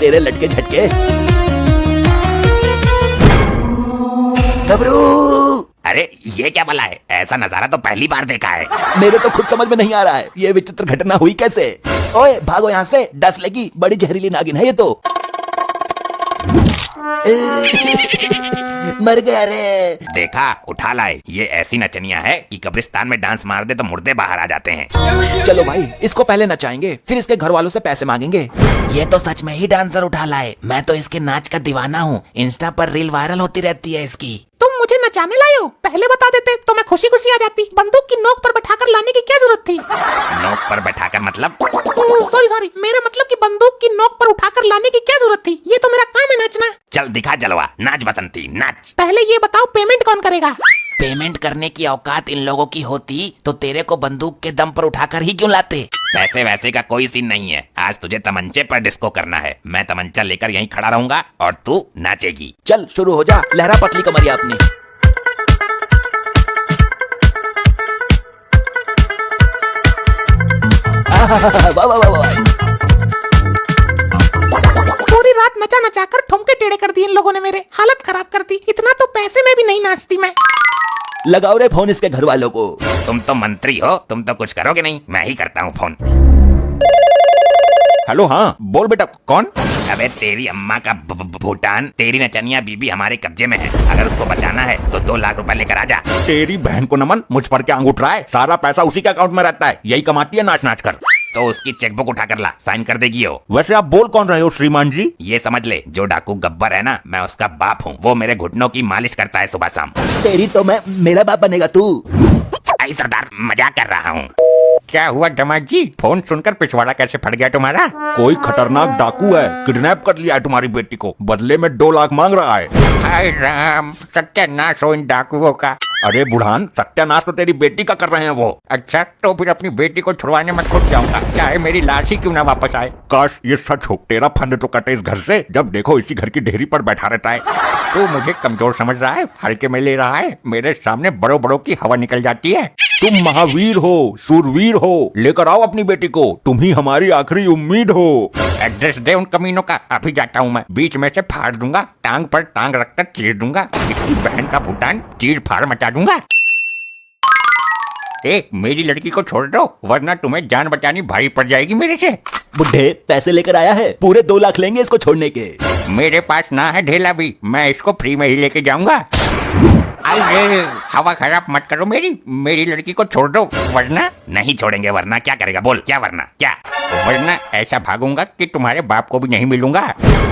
तेरे लटके झटके। गबरू, अरे ये क्या भला है? ऐसा नजारा तो पहली बार देखा है। मेरे तो खुद समझ में नहीं आ रहा है ये विचित्र घटना हुई कैसे। ओए भागो यहाँ से, डस लेगी, बड़ी जहरीली नागिन है ये तो। मर गया रे। देखा, उठा लाए। ये ऐसी नचनिया है कि कब्रिस्तान में डांस मार दे तो मुर्दे बाहर आ जाते हैं। चलो भाई, इसको पहले नचाएंगे, फिर इसके घर वालों से पैसे मांगेंगे। ये तो सच में ही डांसर उठा लाए। मैं तो इसके नाच का दीवाना हूँ। इंस्टा पर रील वायरल होती रहती है इसकी। तुम मुझे नचाने लाए हो? पहले बता देते तो मैं खुशी खुशी आ जाती। बंदूक की नोक पर बैठाकर लाने की क्या जरूरत थी? नोक पर बैठाकर मतलब? सॉरी, मेरा मतलब कि बंदूक की नोक पर उठाकर लाने की क्या जरूरत थी? ये तो मेरा काम है नचना। चल दिखा जलवा, नाच बसंती नाच। पहले ये बताओ पेमेंट कौन करेगा? पेमेंट करने की औकात इन लोगों की होती तो तेरे को बंदूक के दम पर उठाकर ही क्यों लाते? पैसे वैसे का कोई सीन नहीं है। आज तुझे तमंचे पर डिस्को करना है। मैं तमंचा लेकर यहीं खड़ा रहूंगा और तू नाचेगी। चल शुरू हो जा, लहरा पतली कमरिया अपनी। वाह वाह वाह वाह। पूरी रात नचा नचा कर ठुमके टेढ़े कर दिए इन लोगों ने, मेरे हालत खराब कर दी। इतना तो पैसे में भी नहीं नाचती मैं। लगाओ रे फोन इसके घर वालों को। तुम तो मंत्री हो, तुम तो कुछ करोगे नहीं। मैं ही करता हूँ फोन। हेलो, हाँ बोल बेटा, कौन? अबे तेरी अम्मा का भूटान, तेरी नचनिया बीबी हमारे कब्जे में है। अगर उसको बचाना है तो 2 लाख रुपए लेकर आ जा। तेरी बहन को नमन, मुझ पर क्या अंगूठ रहा है? सारा पैसा उसी के अकाउंट में रहता है, यही कमाती है नाच नाच कर। तो उसकी चेकबुक उठा कर ला, साइन कर देगी वो। वैसे आप बोल कौन रहे हो श्रीमान जी? ये समझ ले, जो डाकू गब्बर है ना, मैं उसका बाप हूँ। वो मेरे घुटनों की मालिश करता है सुबह शाम। तेरी तो मैं, मेरा बाप बनेगा तू। आई सरदार, मजाक कर रहा हूँ। क्या हुआ दमाद जी? फोन सुनकर पिछवाड़ा कैसे फट गया तुम्हारा? कोई खतरनाक डाकू है, किडनैप कर लिया है तुम्हारी बेटी को, बदले में 2 लाख मांग रहा है। हाय राम, सत्यानाश हो इन डाकुओं का। अरे बुढ़ान, सत्यानाश तो तेरी बेटी का कर रहे हैं वो। अच्छा, तो फिर अपनी बेटी को छुड़वाने में खुद जाऊंगा, चाहे मेरी लाश ही क्यों ना वापस आए। काश ये सच हो, तेरा फंड तो कटे इस घर से। जब देखो इसी घर की ढेरी पर बैठा रहता है। तू मुझे कमजोर समझ रहा है, हल्के में ले रहा है। मेरे सामने बड़ों बड़ों की हवा निकल जाती है। तुम महावीर हो, सूरवीर हो, लेकर आओ अपनी बेटी को, तुम ही हमारी आखिरी उम्मीद हो। एड्रेस दे उन कमीनों का, अभी जाता हूँ मैं। बीच में से फाड़ दूंगा, टांग पर टांग रखकर चीर दूंगा। इसकी बहन का भूटान चीर फाड़ मचा दूंगा। मेरी लड़की को छोड़ दो, वरना तुम्हें जान बचानी भारी पड़ जाएगी मेरे से। बुढ़े पैसे लेकर आया है, पूरे 2 लाख लेंगे इसको छोड़ने के। मेरे पास ना है ढेला भी, मैं इसको फ्री में ही लेके जाऊंगा। अरे हवा खराब मत करो मेरी लड़की को छोड़ दो, वरना नहीं छोड़ेंगे। वरना क्या करेगा बोल? क्या वरना क्या? वरना ऐसा भागूंगा कि तुम्हारे बाप को भी नहीं मिलूंगा।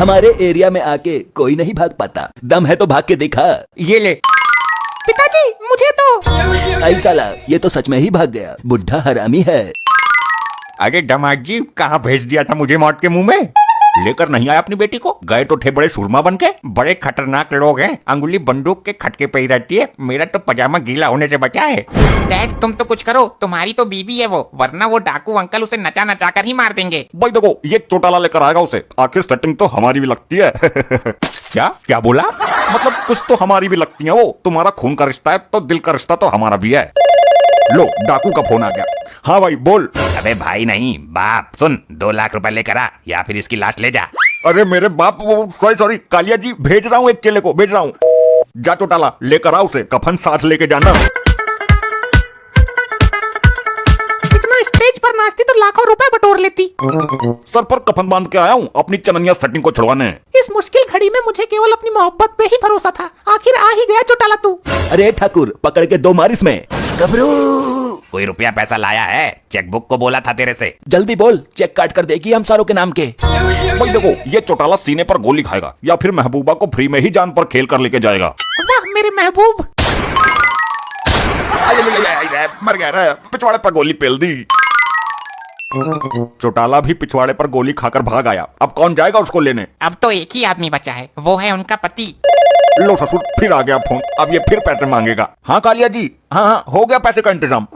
हमारे एरिया में आके कोई नहीं भाग पाता, दम है तो भाग के दिखा। ये ले। पिताजी मुझे तो। आई साला, ये तो सच में ही भाग गया, बुढ़ा हरामी है। अरे दमाद जी, कहाँ भेज दिया था मुझे मौत के मुंह में? लेकर नहीं आया अपनी बेटी को? गए तो थे बड़े सुरमा बन के। बड़े खतरनाक लोग हैं, अंगुली बंदूक के खटके पे ही रहती है। मेरा तो पजामा गीला होने से बचा है। डैड तुम तो कुछ करो, तुम्हारी तो बीबी है वो, वरना वो डाकू अंकल उसे नचा नचा कर ही मार देंगे। भाई देखो, ये चोटाला लेकर आएगा उसे, आखिर सेटिंग तो हमारी भी लगती है। क्या क्या बोला? मतलब कुछ तो हमारी भी लगती है वो। तुम्हारा खून का रिश्ता है तो दिल का रिश्ता तो हमारा भी है। लो, डाकू का फोन आ गया। हाँ भाई बोल। अबे भाई नहीं बाप, सुन, 2 लाख रुपए लेकर आ, या फिर इसकी लाश ले जा। अरे मेरे बाप, सॉरी कालिया जी, भेज रहा हूँ, एक चेले को भेज रहा हूँ। जा चोटाला, लेकर आ उसे, कफन साथ लेके जाना। इतना स्टेज पर नाचती तो लाखों रुपए बटोर लेती। सर पर कफन बांध के आया हूँ अपनी चननिया सेटिंग को छुड़वाने। इस मुश्किल घड़ी में मुझे केवल अपनी मोहब्बत पे ही भरोसा था। आखिर आ ही गया चौटाला तू। अरे ठाकुर, पकड़ के 2 मार इसमें। गबरू, कोई रुपया पैसा लाया है? चेकबुक को बोला था तेरे से। जल्दी बोल, चेक काट कर देगी हम सारों के नाम के। भाई देखो, ये चोटाला सीने पर गोली खाएगा या फिर महबूबा को फ्री में ही जान पर खेल कर लेके जाएगा। वाह मेरे महबूब। मर गया रे, पिछवाड़े पर गोली पेल दी। चोटाला भी पिछवाड़े पर गोली खाकर भाग आया। अब कौन जाएगा उसको लेने? अब तो एक ही आदमी बचा है, वो है उनका पति। लो ससुर, फिर आ गया फोन, अब ये फिर पैसे मांगेगा। हाँ कालिया जी, हाँ हो गया पैसे का इंतजाम।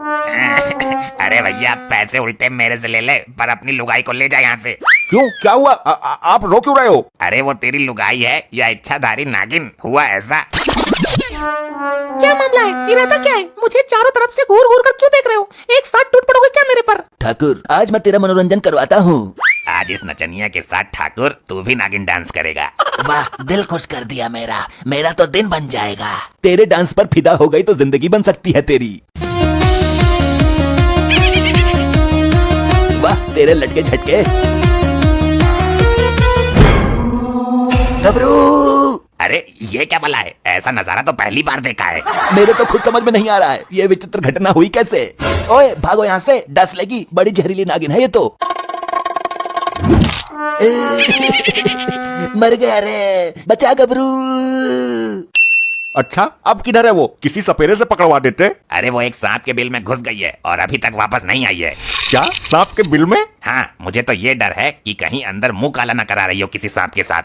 अरे भैया, पैसे उल्टे मेरे से ले ले, पर अपनी लुगाई को ले जा यहाँ से। क्यों, क्या हुआ? आप रो क्यों रहे हो? अरे वो तेरी लुगाई है या इच्छाधारी नागिन? हुआ ऐसा। क्या मामला है? इरादा क्या है? मुझे चारों तरफ से घूर घूर कर क्यों देख रहे हो? एक साथ टूट पड़ोगे क्या मेरे पर? ठाकुर, आज मैं तेरा मनोरंजन करवाता हूँ। आज इस नचनिया के साथ ठाकुर तू भी नागिन डांस करेगा। वाह, दिल खुश कर दिया मेरा। मेरा तो दिन बन जाएगा। तेरे डांस पर फिदा हो गई तो जिंदगी बन सकती है तेरी। वाह, तेरे लटके झटके। गबरू, अरे ये क्या भला है? ऐसा नजारा तो पहली बार देखा है। मेरे तो खुद समझ में नहीं आ रहा है ये विचित्र घटना हुई कैसे। ओए भागो यहाँ से, डस लेगी, बड़ी जहरीली नागिन है ये तो। मर गया रे, बचा गबरू। अच्छा, अब किधर है वो? किसी सपेरे से पकड़वा देते। अरे वो एक सांप के बिल में घुस गई है और अभी तक वापस नहीं आई है। क्या, सांप के बिल में? हाँ, मुझे तो ये डर है कि कहीं अंदर मुंह काला न करा रही हो किसी सांप के साथ।